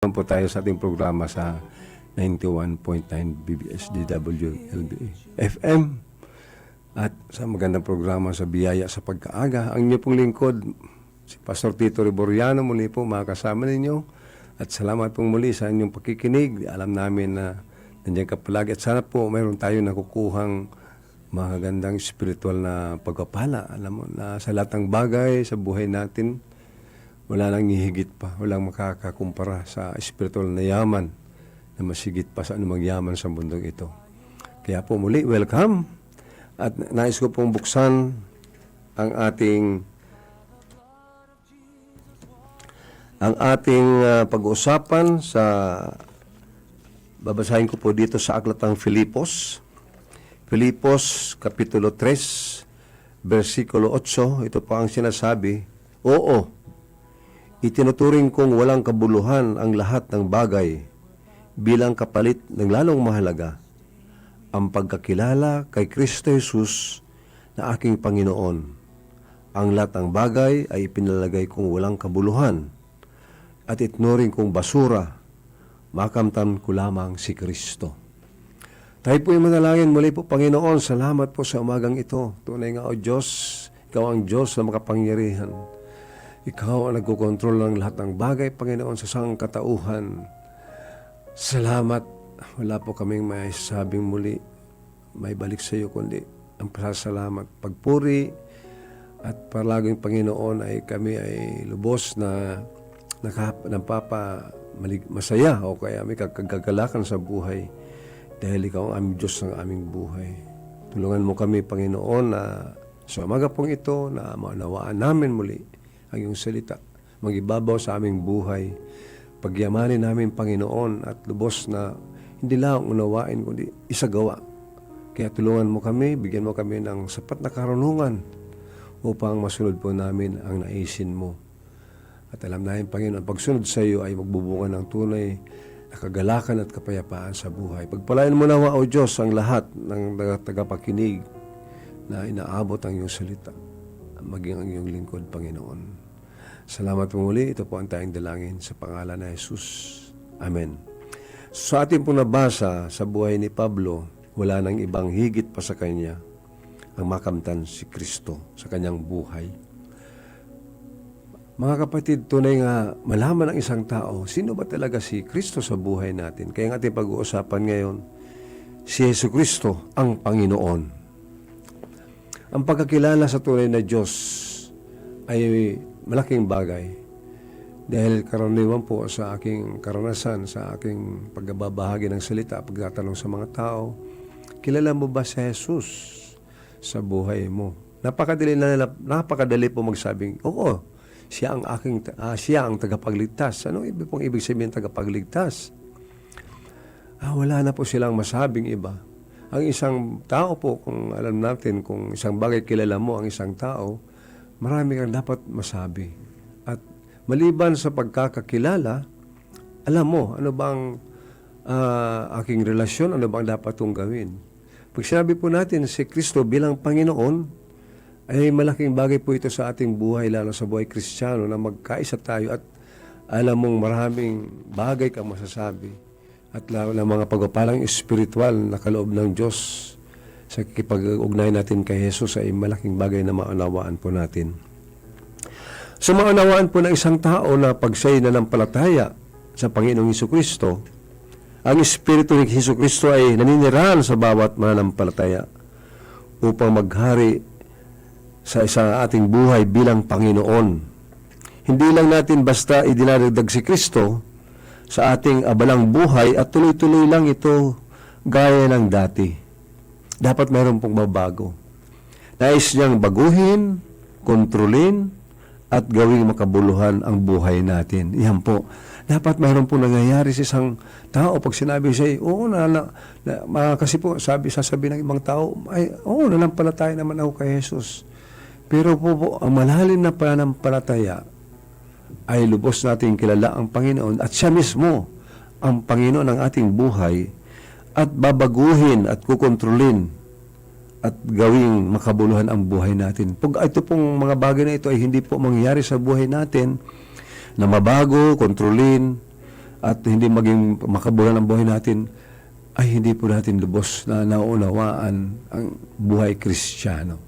Naman po tayo sa ating programa sa 91.9 BBSDW LBA FM at sa magandang programa sa Biyaya sa Pagkaaga. Ang inyo pong lingkod, si Pastor Tito Riboriano, muli po makasama ninyo at salamat pong muli sa inyong pakikinig. Alam namin na nandiyan ka palagi at sana po mayroon tayo nakukuhang magandang spiritual na pagpapala. Alam mo na sa lahat ng bagay sa buhay natin, wala nang hihigit pa, walang makakakumpara sa spiritual na yaman na masigit pa sa anumang yaman sa mundong ito. Kaya po muli, welcome. At nais ko pong buksan ang ating pag-uusapan sa babasahin ko po dito sa aklat ng Filipos. Filipos, Kapitulo 3, versikulo 8, ito po ang sinasabi, oo, itinuturing kong walang kabuluhan ang lahat ng bagay bilang kapalit ng lalong mahalaga ang pagkakilala kay Kristo Jesus na aking Panginoon. Ang lahat ng bagay ay ipinalagay kong walang kabuluhan at itinuring kong basura, makamtan ko lamang si Kristo. Tayo po yung manalangin muli po, Panginoon, salamat po sa umagang ito. Tunay nga, O Diyos, Ikaw ang Diyos na makapangyarihan. Ikaw ang nagkokontrol ng lahat ng bagay, Panginoon, sa sangkatauhan. Salamat. Wala po kaming may sabing muli, may balik sa iyo, kundi ang pasasalamat, pagpuri, at palaging, Panginoon, ay kami ay lubos na masaya o kaya may kagagalakan sa buhay dahil Ikaw ang aming Diyos ng aming buhay. Tulungan mo kami, Panginoon, na sa umaga pong ito na maunawaan namin muli ang iyong salita, magibabaw sa aming buhay, pagyamanin namin, Panginoon, at lubos na hindi lang unawain, kundi isagawa. Kaya tulungan mo kami, bigyan mo kami ng sapat na karunungan upang masunod po namin ang naisin mo. At alam namin, Panginoon, pagsunod sa iyo ay magbubunga ng tunay na kagalakan at kapayapaan sa buhay. Pagpalain mo nawa, O Diyos, ang lahat ng tagapakinig na inaabot ang iyong salita, maging ang iyong lingkod, Panginoon. Salamat po muli. Ito po ang tayong dalangin sa pangalan na Jesus. Amen. Sa ating pong nabasa sa buhay ni Pablo, wala nang ibang higit pa sa kanya ang makamtan si Kristo sa kanyang buhay. Mga kapatid, tunay nga malaman ng isang tao, sino ba talaga si Kristo sa buhay natin? Kaya nga ating pag-uusapan ngayon, si Jesucristo ang Panginoon. Ang pagkakilala sa tunay na Diyos ay malaking bagay. Dahil karaniwan po sa aking karanasan, sa aking pagbabahagi ng salita, pagtatanong sa mga tao, kilala mo ba si Jesus sa buhay mo? Napakadali po magsabing, oo, siya ang tagapagligtas. Ano pong ibig sabihin tagapagligtas? Wala na po silang masabing iba. Ang isang tao po, kung alam natin, kung isang bagay kilala mo ang isang tao, marami kang dapat masabi. At maliban sa pagkakakilala, alam mo, ano bang aking relasyon, ano bang dapat kong gawin. Pag sinabi po natin si Kristo bilang Panginoon, ay malaking bagay po ito sa ating buhay, lalo sa buhay Kristiyano, na magkaisa tayo at alam mong maraming bagay kang masasabi. At lalo na mga pagpapalang espiritual na kaloob ng Diyos sa kipag-ugnay natin kay Jesus ay malaking bagay na maunawaan po natin. Sa maunawaan po ng isang tao na pag siya'y nanampalataya sa Panginoong Hesukristo, ang Espiritu ni Hesukristo ay naninirahan sa bawat mananampalataya upang maghari sa isang ating buhay bilang Panginoon. Hindi lang natin basta idinadagdag si Kristo sa ating abalang buhay at tuloy-tuloy lang ito gaya ng dati. Dapat mayroon pong mabago. Nais niyang baguhin, kontrolin, at gawing makabuluhan ang buhay natin. Iyan po. Dapat mayroon pong nangyayari sa isang tao. Pag sinabi siya, oo, kasi po, sasabi ng ibang tao, ay, oo, nanampalataya naman ako kay Jesus. Pero po, ang malalim na pananampalataya ay lubos natin kilala ang Panginoon at siya mismo ang Panginoon ng ating buhay at babaguhin at kukontrolin at gawing makabuluhan ang buhay natin. Pag ito pong mga bagay na ito ay hindi po mangyayari sa buhay natin na mabago, kontrolin, at hindi maging makabulan ang buhay natin, ay hindi po natin lubos na naunawaan ang buhay Kristiyano.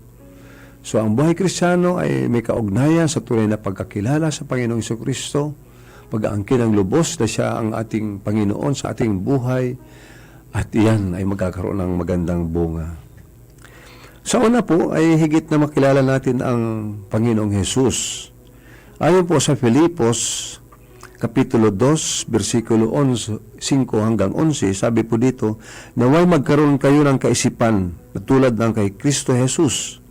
So ang buhay Kristiyano ay may kaugnayan sa tunay na pagkakilala sa Panginoong Jesucristo, pag-aangkin ng lubos na siya ang ating Panginoon sa ating buhay, at iyan ay magkakaroon ng magandang bunga. Sa una po ay higit na makilala natin ang Panginoong Hesus. Ayon po sa Filipos, Kapitulo 2, versikulo 5 hanggang 11, sabi po dito, naway magkaroon kayo ng kaisipan na tulad ng kay Kristo Jesus.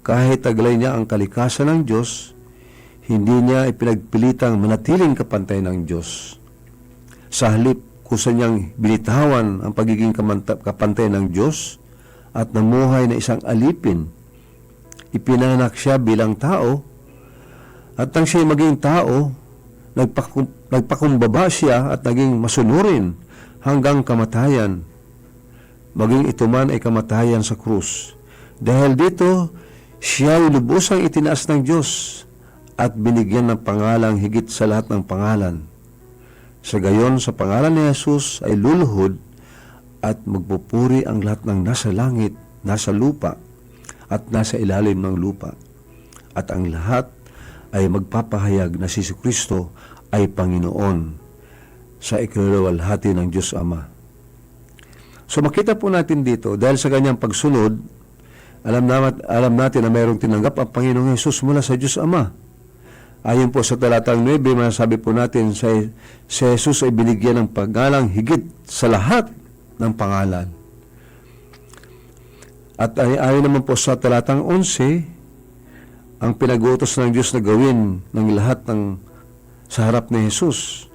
Kahit taglay niya ang kalikasan ng Diyos, hindi niya ipinagpilitang manatiling kapantay ng Diyos. Sa halip, kusa niyang binitawan ang pagiging kapantay ng Diyos at namuhay na isang alipin. Ipinanak siya bilang tao, at nang siya maging tao, nagpakumbaba siya at naging masunurin hanggang kamatayan. Maging ito man ay kamatayan sa krus. Dahil dito, siya ay lubusang itinaas ng Diyos at binigyan ng pangalang higit sa lahat ng pangalan. Sa gayon, sa pangalan ni Jesus ay luluhod at magpupuri ang lahat ng nasa langit, nasa lupa, at nasa ilalim ng lupa. At ang lahat ay magpapahayag na si Jesucristo ay Panginoon sa ikalawalhati ng Diyos Ama. So makita po natin dito, dahil sa kanyang pagsunod, alam natin na mayroong tinanggap ang Panginoong Jesus mula sa Diyos Ama. Ayon po sa talatang 9, masasabi po natin si Jesus ay binigyan ng pangalang higit sa lahat ng pangalan. At ayon naman po sa talatang 11, ang pinag-uutos ng Diyos na gawin ng lahat ng sa harap ni Jesus.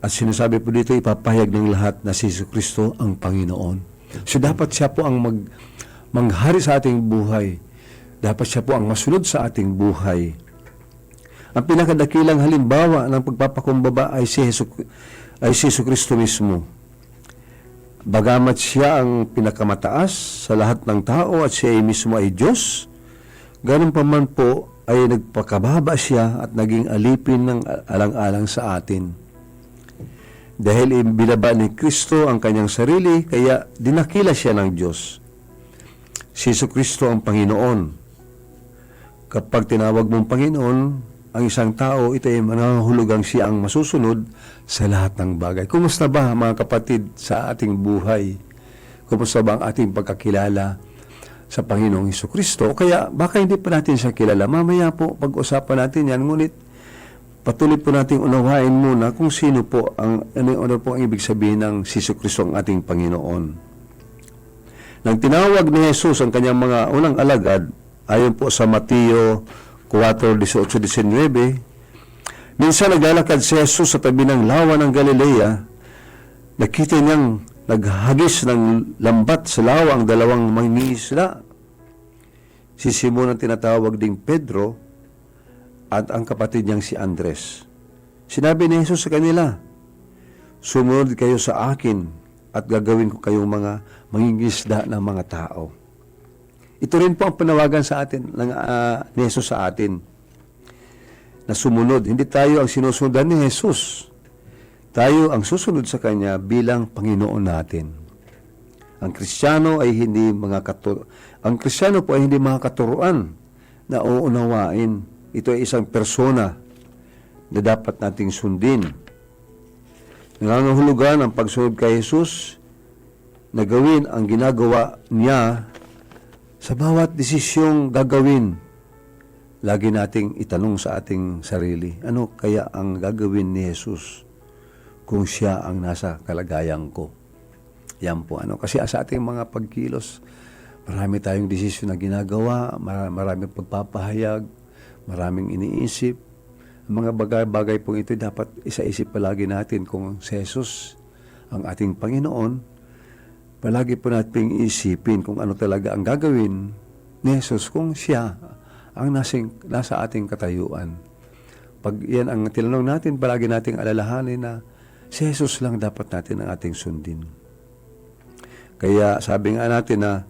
At sinasabi po dito, ipapahayag ng lahat na si Jesucristo ang Panginoon. So dapat siya po ang manghari sa ating buhay. Dapat siya po ang masunod sa ating buhay. Ang pinakadakilang halimbawa ng pagpapakumbaba ay si Jesucristo mismo. Bagamat siya ang pinakamataas sa lahat ng tao at siya mismo ay Diyos, ganun pa man po ay nagpakababa siya at naging alipin ng alang-alang sa atin. Dahil binaba ni Kristo ang kanyang sarili, kaya dinakila siya ng Diyos. Si Jesucristo ang Panginoon. Kapag tinawag mong Panginoon, ang isang tao, ito ay manahulugang siya ang masusunod sa lahat ng bagay. Kumusta ba mga kapatid sa ating buhay? Kumusta ba ang ating pagkakilala sa Panginoong Jesucristo? Kaya baka hindi pa natin siya kilala. Mamaya po, pag-usapan natin yan. Ngunit patuloy po natin unawain muna kung sino po ano po ang ibig sabihin ng si Jesucristo ang ating Panginoon. Nang tinawag ni Jesus ang kanyang mga unang alagad, ayon po sa Mateo 4:18-19, minsan naglalakad si Jesus sa tabi ng lawa ng Galilea. Nakita niyang naghagis ng lambat sa lawa ang dalawang mangingisda, si Simon ang tinatawag ding Pedro at ang kapatid niyang si Andres. Sinabi ni Jesus sa kanila, sumunod kayo sa akin at gagawin ko kayong mga mangingisda ng mga tao. Ito rin po ang panawagan sa atin ni Jesus sa atin na sumunod. Hindi tayo ang sinusundan ni Jesus. Tayo ang susunod sa Kanya bilang Panginoon natin. Ang Kristiyano ay hindi mga katuruan na uunawain. Ito ay isang persona na dapat nating sundin. Nangangahulugan ang pagsunod kay Jesus na gawin ang ginagawa niya sa bawat desisyong gagawin. Lagi nating itanong sa ating sarili, ano kaya ang gagawin ni Jesus kung siya ang nasa kalagayan ko? Yan po. Kasi sa ating mga pagkilos, marami tayong desisyon na ginagawa, maraming pagpapahayag, maraming iniisip. Ang mga bagay-bagay po ito dapat isa-isip palagi natin kung si Jesus ang ating Panginoon. Palagi po natin isipin kung ano talaga ang gagawin ni Jesus kung siya ang nasa ating katayuan. Pag yan ang tinanong natin, palagi nating alalahanin na si Jesus lang dapat natin ang ating sundin. Kaya sabi nga natin na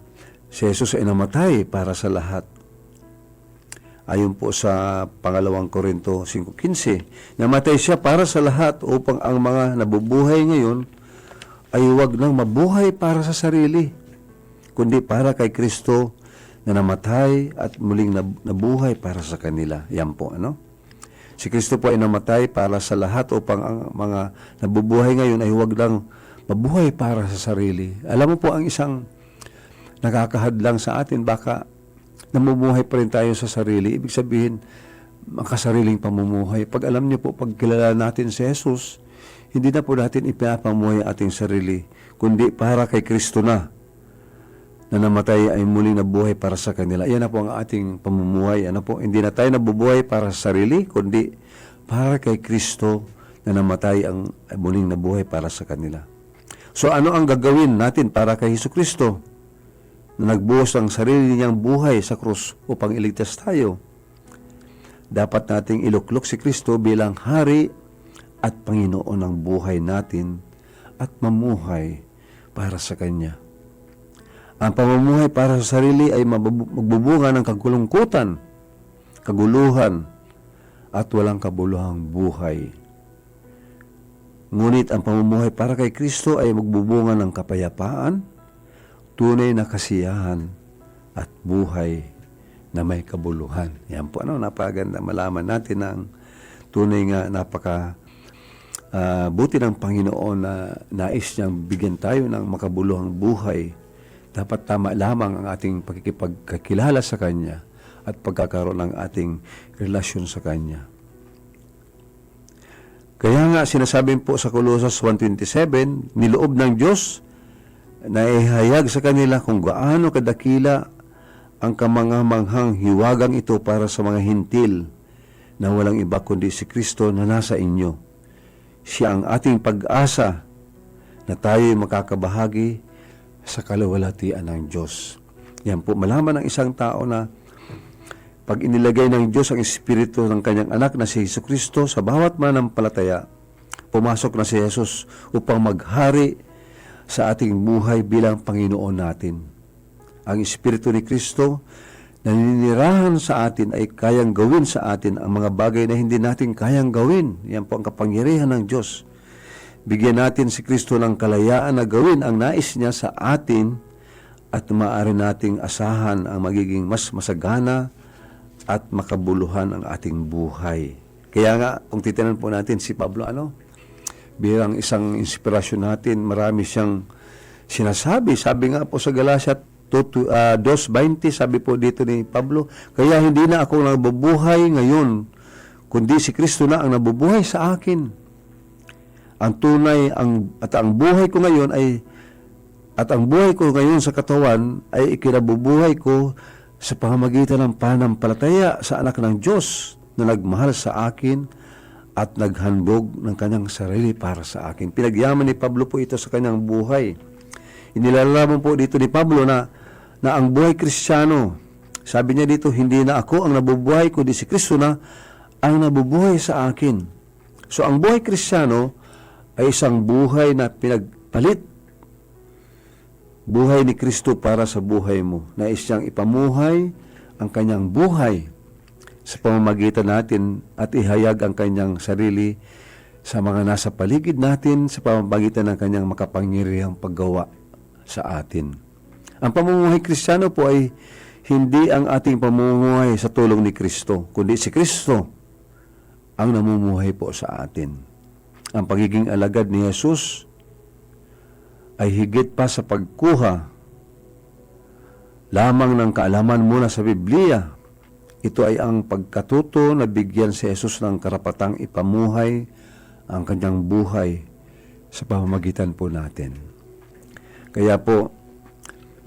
si Jesus ay namatay para sa lahat. Ayon po sa pangalawang Korinto 5:15, namatay siya para sa lahat upang ang mga nabubuhay ngayon ay huwag nang mabuhay para sa sarili, kundi para kay Kristo na namatay at muling nabuhay para sa kanila. Yan po, ano? Si Kristo po ay namatay para sa lahat upang ang mga nabubuhay ngayon ay huwag lang mabuhay para sa sarili. Alam mo po, ang isang nakakahadlang sa atin, baka namumuhay pa rin tayo sa sarili. Ibig sabihin, makasariling pamumuhay. Pag alam niyo po, pag kilala natin si Jesus, hindi na po natin ipinapamuhay ating sarili, kundi para kay Kristo na namatay ay muling nabuhay para sa kanila. Yan na po ang ating pamumuhay. Ano po? Hindi na tayo nabubuhay para sa sarili, kundi para kay Kristo na namatay ang muling nabuhay para sa kanila. So ano ang gagawin natin para kay Jesucristo na nagbuhos ang sarili niyang buhay sa krus upang iligtas tayo? Dapat nating iluklok si Kristo bilang Hari at Panginoon ng buhay natin at mamuhay para sa Kanya. Ang pamumuhay para sa sarili ay magbubunga ng kagulungkutan, kaguluhan, at walang kabuluhang buhay. Ngunit ang pamumuhay para kay Kristo ay magbubunga ng kapayapaan, tunay na kasiyahan, at buhay na may kabuluhan. Yan po, ano, napaganda malaman natin ang tunay nga buti ng Panginoon na nais niyang bigyan tayo ng makabuluhang buhay. Dapat tama lamang ang ating pagkikipagkakilala sa Kanya at pagkakaroon ng ating relasyon sa Kanya. Kaya nga sinasabi po sa Colossus 1:27, niloob ng Diyos na ihayag sa kanila kung gaano kadakila ang kamangamanghang hiwagang ito para sa mga hintil na walang iba kundi si Kristo na nasa inyo. Siya ang ating pag-asa na tayo'y makakabahagi sa kaluwalhatian ng Diyos. Yan po, malaman ng isang tao na pag inilagay ng Diyos ang Espiritu ng Kanyang anak na si Jesucristo sa bawat manampalataya, pumasok na si Jesus upang maghari sa ating buhay bilang Panginoon natin. Ang Espiritu ni Kristo na naninirahan sa atin ay kayang gawin sa atin ang mga bagay na hindi natin kayang gawin. Yan po ang kapangyarihan ng Diyos. Bigyan natin si Kristo ng kalayaan na gawin ang nais niya sa atin at maaari nating asahan ang magiging mas masagana at makabuluhan ang ating buhay. Kaya nga, kung titinan po natin si Pablo, bilang isang inspirasyon natin, marami siyang sinasabi. Sabi nga po sa Galatia 2:20, sabi po dito ni Pablo, kaya hindi na ako nabubuhay ngayon, kundi si Kristo na ang nabubuhay sa akin. Ang tunay ang buhay ko ngayon ang buhay ko ngayon sa katawan ay ikinabubuhay ko sa pamamagitan ng pananampalataya sa anak ng Diyos na nagmahal sa akin at naghandog ng kanyang sarili para sa akin. Pinagyaman ni Pablo po ito sa kanyang buhay. Inilalaman po dito ni Pablo na ang buhay Kristiyano, sabi niya dito, hindi na ako ang nabubuhay, kundi si Kristo na ang nabubuhay sa akin. So ang buhay Kristiyano ay isang buhay na pinagpalit. Buhay ni Kristo para sa buhay mo. Nais siyang ipamuhay ang kanyang buhay sa pamamagitan natin at ihayag ang kanyang sarili sa mga nasa paligid natin sa pamamagitan ng kanyang makapangyarihang paggawa sa atin. Ang pamumuhay Kristiyano po ay hindi ang ating pamumuhay sa tulong ni Kristo, kundi si Kristo ang namumuhay po sa atin. Ang pagiging alagad ni Jesus ay higit pa sa pagkuha lamang ng kaalaman muna sa Biblia. Ito ay ang pagkatuto na bigyan si Jesus ng karapatang ipamuhay ang kanyang buhay sa pamamagitan po natin. Kaya po,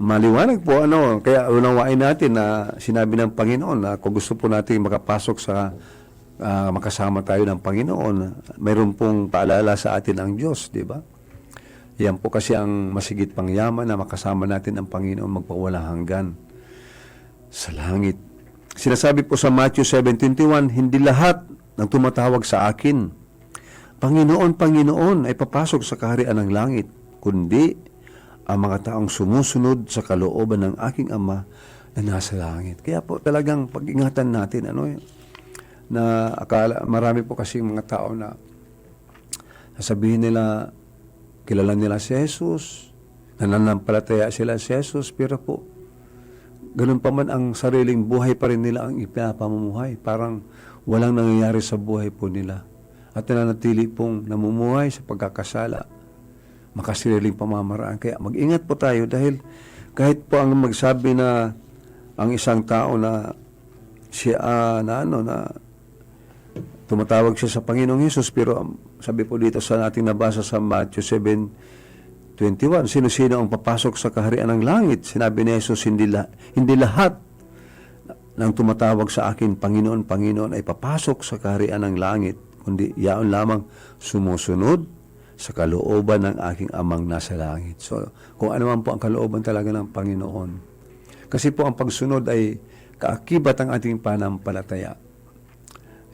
maliwanag po, kaya unawain natin na sinabi ng Panginoon na kung gusto po natin makapasok sa makasama tayo ng Panginoon, mayroon pong paalala sa atin ang Diyos, di ba? Yan po kasi ang masigit pang yaman na makasama natin ang Panginoon magpawalang hanggan sa langit. Sinasabi po sa Matthew 7:21, hindi lahat ng tumatawag sa akin, Panginoon, Panginoon, ay papasok sa kaharian ng langit, kundi ang mga taong sumusunod sa kalooban ng aking Ama na nasa langit. Kaya po talagang pag-ingatan natin, na akala, marami po kasi mga tao na sasabihin nila, kilala nila si Jesus, nananampalataya sila si Jesus, pero po, ganun pa man ang sariling buhay pa rin nila ang ipinapamumuhay. Parang walang nangyayari sa buhay po nila. At nananatili pong namumuhay sa pagkakasala, makasariling pamamaraan. Kaya mag-ingat po tayo dahil kahit po ang magsabi na ang isang tao na siya na tumatawag siya sa Panginoong Hesus, pero sabi po dito sa ating nabasa sa Matthew 7:21, sino-sino ang papasok sa kaharian ng langit? Sinabi ni Jesus, hindi lahat ng tumatawag sa akin, Panginoon, Panginoon, ay papasok sa kaharian ng langit, kundi yaon lamang sumusunod sa kalooban ng aking amang nasa langit. So, kung ano man po ang kalooban talaga ng Panginoon. Kasi po ang pagsunod ay kaakibat ang ating pananampalataya.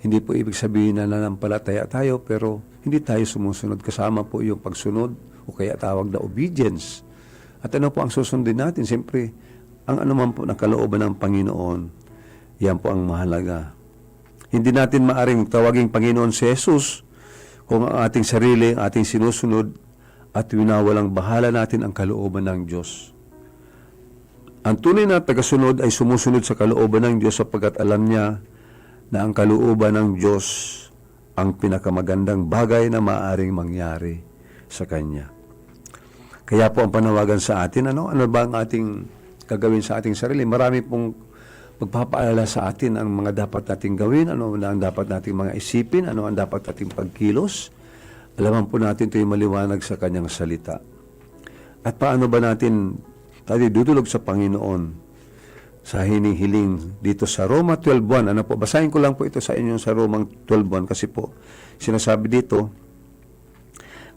Hindi po ibig sabihin na nanampalataya tayo, pero hindi tayo sumusunod. Kasama po yung pagsunod, o kaya tawag na obedience. At ano po ang susundin natin? Siyempre, ang anuman po ng kalooban ng Panginoon, yan po ang mahalaga. Hindi natin maaring tawaging Panginoon si Jesus kung ang ating sarili, ang ating sinusunod, at winawalang bahala natin ang kalooban ng Diyos. Ang tunay na tagasunod ay sumusunod sa kalooban ng Diyos sapagkat alam niya na ang kalooban ng Diyos ang pinakamagandang bagay na maaaring mangyari sa Kanya. Kaya po ang panawagan sa atin, ano ba ang ating gagawin sa ating sarili? Marami pong magpapaalala sa atin ang mga dapat nating gawin, ano na ang dapat nating mga isipin, ano ang dapat nating pagkilos. Alaman po natin ito'y maliwanag sa Kanyang salita. At paano ba natin tayo dudulog sa Panginoon sa hinihiling dito sa Roma 12:1. Ano po, basahin ko lang po ito sa inyo sa Roma 12:1 kasi po sinasabi dito,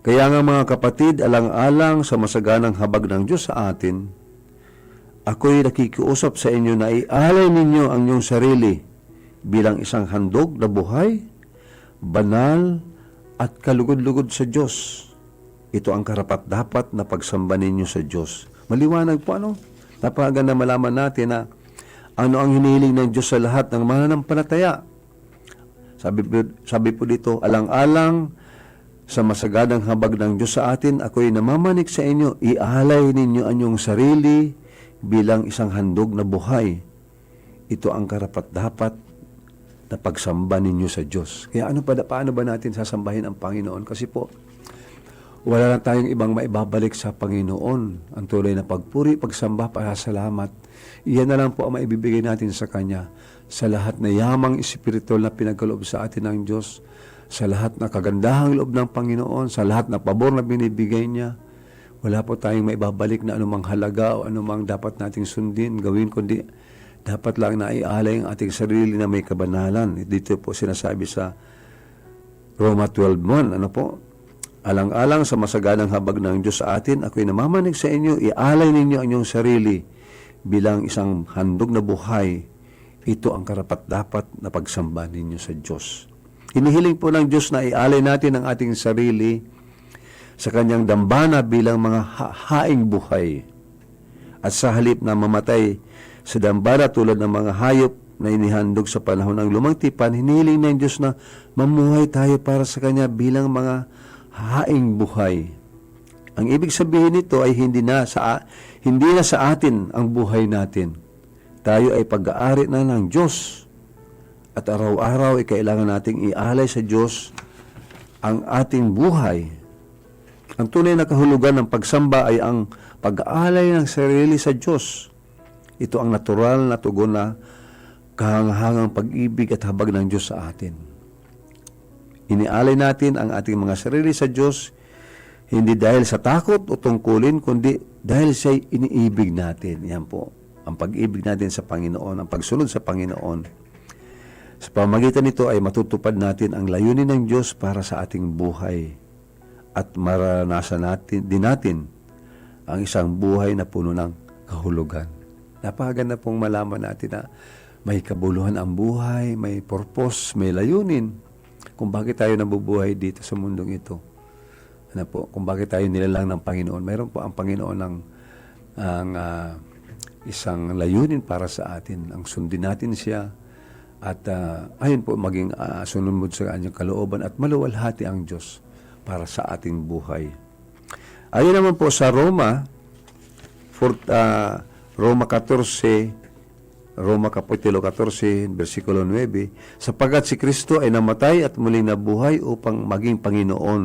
kaya nga mga kapatid, alang-alang sa masaganang habag ng Diyos sa atin, ako'y nakikiusap sa inyo na ialay ninyo ang inyong sarili bilang isang handog na buhay, banal, at kalugod-lugod sa Diyos. Ito ang karapat-dapat na pagsamba ninyo sa Diyos. Maliwanag po, napakaganda malaman natin na ano ang hinihiling ng Diyos sa lahat ng mananampalataya. Sabi po dito, alang-alang sa masaganang habag ng Diyos sa atin, ako'y namamanik sa inyo, ialay ninyo ang inyong sarili bilang isang handog na buhay. Ito ang karapat-dapat na pagsamba ninyo sa Diyos. Kaya paano ba natin sasambahin ang Panginoon? Kasi po, wala lang tayong ibang maibabalik sa Panginoon. Ang tuloy na pagpuri, pagsamba, pasasalamat. Iyan na lang po ang maibibigay natin sa Kanya. Sa lahat na yamang espiritual na pinagkaloob sa atin ng Diyos, sa lahat na kagandahang loob ng Panginoon, sa lahat na pabor na binibigay Niya, wala po tayong maibabalik na anumang halaga o anumang dapat nating sundin, gawin, kundi dapat lang na ialay ang ating sarili na may kabanalan. Dito po sinasabi sa Roma 12:1, alang-alang sa masaganang habag ng Diyos sa atin, ako'y namamanig sa inyo, ialay ninyo ang inyong sarili bilang isang handog na buhay. Ito ang karapat-dapat na pagsamba ninyo sa Diyos. Hinihiling po ng Diyos na ialay natin ang ating sarili sa Kanyang dambana bilang mga haing buhay. At sa halip na mamatay sa dambana tulad ng mga hayop na inihandog sa panahon ng lumang tipan, hinihiling ng Diyos na mamuhay tayo para sa Kanya bilang mga haing buhay. Ang ibig sabihin nito ay hindi na sa atin ang buhay natin. Tayo ay pag-aari na ng Diyos. At araw-araw ay kailangan nating ialay sa Diyos ang ating buhay. Ang tunay na kahulugan ng pagsamba ay ang pag-aalay ng sarili sa Diyos. Ito ang natural na tugon na kahangahangang pag-ibig at habag ng Diyos sa atin. Inialay natin ang ating mga sarili sa Diyos, hindi dahil sa takot o tungkulin, kundi dahil siya'y iniibig natin. Yan po, ang pag-ibig natin sa Panginoon, ang pagsunod sa Panginoon. Sa pamagitan nito ay matutupad natin ang layunin ng Diyos para sa ating buhay at maranasan natin ang isang buhay na puno ng kahulugan. Napakaganda pong malaman natin na may kabuluhan ang buhay, may purpose, may layunin kung bakit tayo nabubuhay dito sa mundong ito. Kung bakit tayo nilalang ng Panginoon. Mayroon po ang Panginoon ng isang layunin para sa atin. Ang sundin natin siya at ayun po maging sunod sa kanyang kalooban at maluwalhati ang Diyos para sa ating buhay. Ayun naman po sa Roma, Roma 14, Roma Kapitulo 14, versikulo 9, sapagkat si Kristo ay namatay at muling nabuhay upang maging Panginoon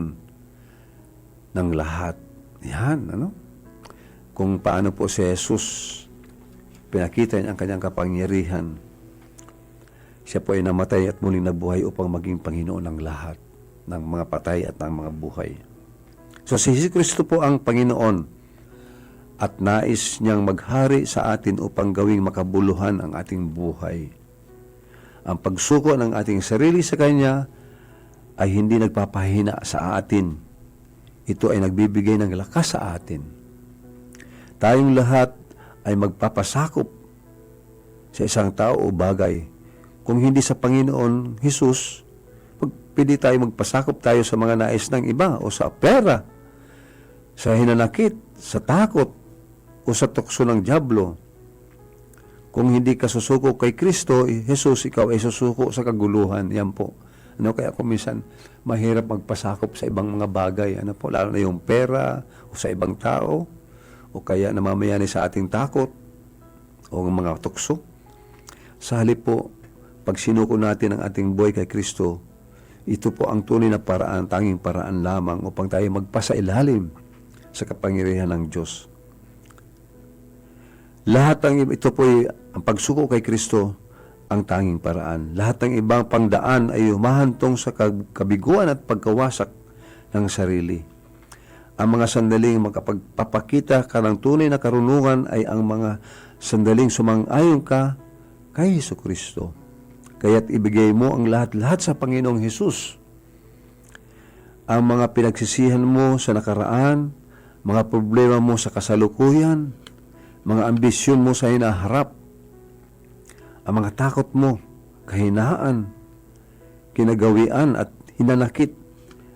ng lahat. Yan, ano? Kung paano po si Jesus pinakita niya ang kanyang kapangyarihan. Siya po ay namatay at muling nabuhay upang maging Panginoon ng lahat, ng mga patay at ng mga buhay. So si Kristo po ang Panginoon at nais niyang maghari sa atin upang gawing makabuluhan ang ating buhay. Ang pagsuko ng ating sarili sa Kanya ay hindi nagpapahina sa atin. Ito ay nagbibigay ng lakas sa atin. Tayong lahat ay magpapasakop sa isang tao o bagay. Kung hindi sa Panginoon Jesus, pwede tayo magpasakop tayo sa mga nais ng iba o sa pera, sa hinanakit, sa takot, o sa tukso ng dyablo. Kung hindi ka susuko kay Kristo, Jesus, ikaw ay susuko sa kaguluhan. Yan po. Kaya kung minsan, mahirap magpasakop sa ibang mga bagay. Lalo na yung pera, o sa ibang tao, o kaya namamayani sa ating takot, o mga tukso. Sa halip po, pag sinuko natin ang ating buhay kay Kristo, ito po ang tunay na paraan, tanging paraan lamang upang tayo magpasailalim sa kapangyarihan ng Diyos. Lahat ng ito po ay ang pagsuko kay Kristo ang tanging paraan. Lahat ng ibang pangdaan ay humahantong sa kabiguan at pagkawasak ng sarili. Ang mga sandaling makapagpapakita ka ng tunay na karunungan ay ang mga sandaling sumang-ayon ka kay Jesucristo. Kaya't ibigay mo ang lahat-lahat sa Panginoong Hesus. Ang mga pinagsisihan mo sa nakaraan, mga problema mo sa kasalukuyan, mga ambisyon mo sa hinaharap, ang mga takot mo, kahinaan, kinagawian at hinanakit,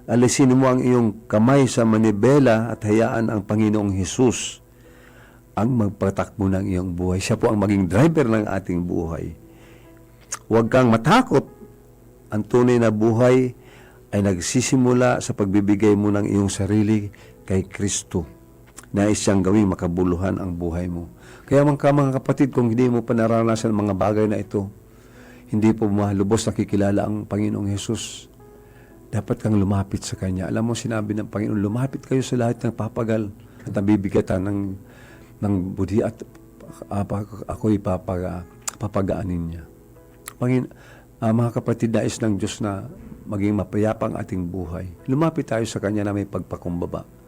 alisin mo ang iyong kamay sa manibela at hayaan ang Panginoong Hesus ang magpatakbo ng iyong buhay. Siya po ang maging driver ng ating buhay. Huwag kang matakot. Ang tunay na buhay ay nagsisimula sa pagbibigay mo ng iyong sarili kay Kristo. Nais siyang gawing makabuluhan ang buhay mo. Kaya mga kapatid, kung hindi mo pa naranasan mga bagay na ito, hindi po malubos nakikilala ang Panginoong Hesus, dapat kang lumapit sa Kanya. Alam mo, sinabi ng Panginoon, lumapit kayo sa lahat ng papagal at nabibigatan ng budhi at ako'y papagaanin niya. Mga kapatid, nais ng Diyos na maging mapayapa ang ating buhay. Lumapit tayo sa Kanya na may pagpakumbaba.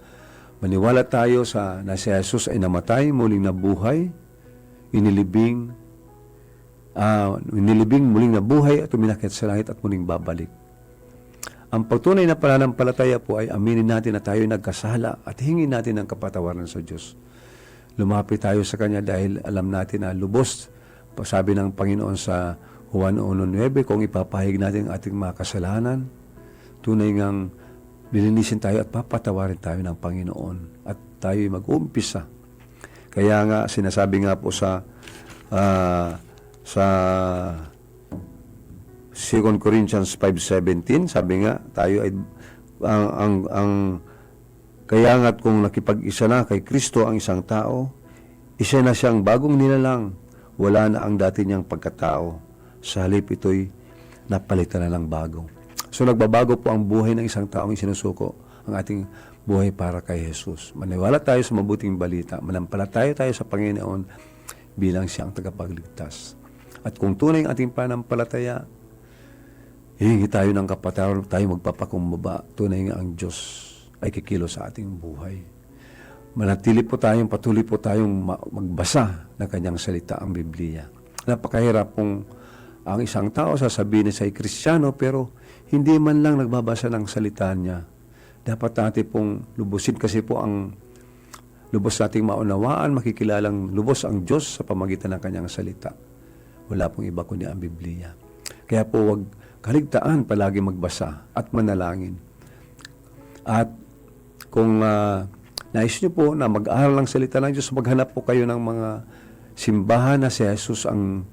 Maniwala tayo na si Jesus ay namatay, muling nabuhay, inilibing, muling nabuhay at uminakit sa langit at muling babalik. Ang pagtunay na pananampalataya po ay aminin natin na tayo nagkasala at hingin natin ang kapatawaran sa Diyos. Lumapit tayo sa Kanya dahil alam natin na lubos, sabi ng Panginoon sa Juan 1:9, kung ipapahig natin ang ating mga kasalanan, tunay ngang lilinisin tayo at papatawarin tayo ng Panginoon at tayo mag-uumpisa. Kaya nga, sinasabi nga po sa 2 Corinthians 5:17, sabi nga, tayo ay kaya nga't kung nakipag-isa na kay Kristo ang isang tao, isa na siyang bagong nilalang, wala na ang dati niyang pagkatao. Sa halip ito'y napalitan na ng bago. So nagbabago po ang buhay ng isang taong isinusuko ang ating buhay para kay Jesus. Maniwala tayo sa mabuting balita, manampalataya tayo sa Panginoon bilang siyang tagapagligtas. At kung tunay ang ating panampalataya, hihingi tayo ng kapatawaran, tayo magpapakumbaba, tunay nga ang Diyos ay kikilos sa ating buhay. Patuloy po tayong magbasa ng kanyang salita, ang Biblia. Napakahirap kung ang isang tao sasabihin na siya'y Kristiyano pero hindi man lang nagbabasa ng salita niya. Dapat natin pong lubusin kasi po ang lubos nating maunawaan, makikilalang lubos ang Diyos sa pamagitan ng kanyang salita. Wala pong iba kundi ang Biblia. Kaya po huwag kaligtaan palagi magbasa at manalangin. At kung nais niyo po na mag-aral ng salita ng Diyos, maghanap po kayo ng mga simbahan na si Jesus ang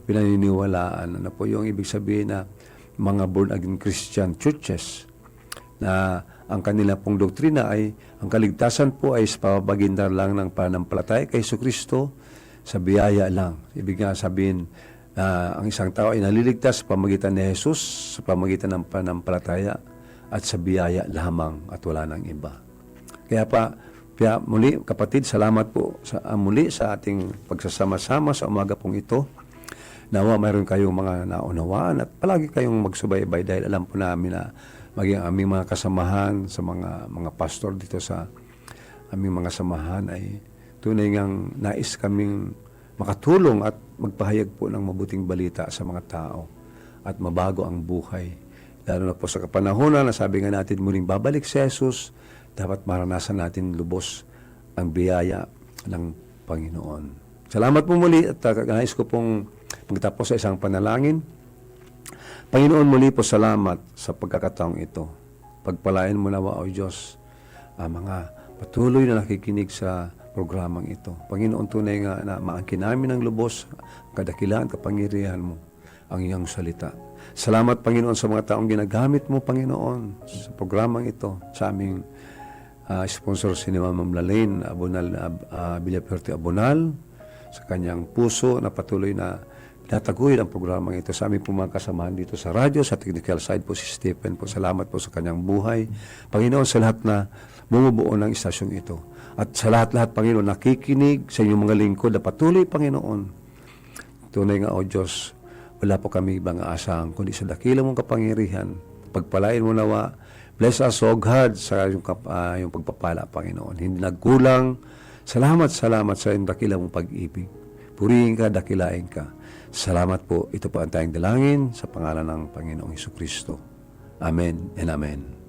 pinaniniwalaan. Ano po yung ibig sabihin na mga born-again Christian churches na ang kanila pong doktrina ay ang kaligtasan po ay sa pamamagitan lang ng pananampalataya kay Jesucristo sa biyaya lang. Ibig nga sabihin ang isang tao ay naliligtas sa pamamagitan ni Jesus, sa pamamagitan ng pananampalataya at sa biyaya lamang at wala nang iba. Kaya muli, kapatid, salamat po muli sa ating pagsasama-sama sa umaga pong ito. Nawa mayroon kayong mga naunawaan at palagi kayong magsubaybay dahil alam po namin na maging aming mga kasamahan sa mga pastor dito sa aming mga samahan ay tunay ngang nais kaming makatulong at magpahayag po ng mabuting balita sa mga tao at mabago ang buhay. Lalo na po sa kapanahonan na sabi nga natin muling babalik si Jesus, dapat maranasan natin lubos ang biyaya ng Panginoon. Salamat po muli at nais ko pong magtapos sa isang panalangin. Panginoon, muli po salamat sa pagkakataong ito. Pagpalain mo nawa, O Diyos, ang mga patuloy na nakikinig sa programang ito. Panginoon, tunay nga na maangkin namin ng lubos, kadakilaan, kapangyarihan mo, ang iyong salita. Salamat, Panginoon, sa mga taong ginagamit mo, Panginoon, sa programang ito, sa aming sponsor si Ma'am Lalaine Villaperte Abonal, sa kanyang puso na patuloy na pinataguyod ang programang ito sa aming mga kasamahan dito sa radyo, sa technical side po si Stephen po. Salamat po sa kanyang buhay. Panginoon, sa lahat na bumubuo ng istasyong ito. At sa lahat-lahat, Panginoon, nakikinig sa inyong mga lingkod na patuloy, Panginoon. Tunay nga, O Diyos, wala po kami ibang aasahan, kundi sa dakilang mong kapangyarihan. Pagpalain mo nawa, bless us, O God, sa yung pagpapala, Panginoon. Hindi nagkulang. Salamat sa iyong dakilang mong pag-ibig. Purihin ka, dakilain ka. Salamat po. Ito po ang tayong dalangin sa pangalan ng Panginoong Hesukristo. Amen and amen.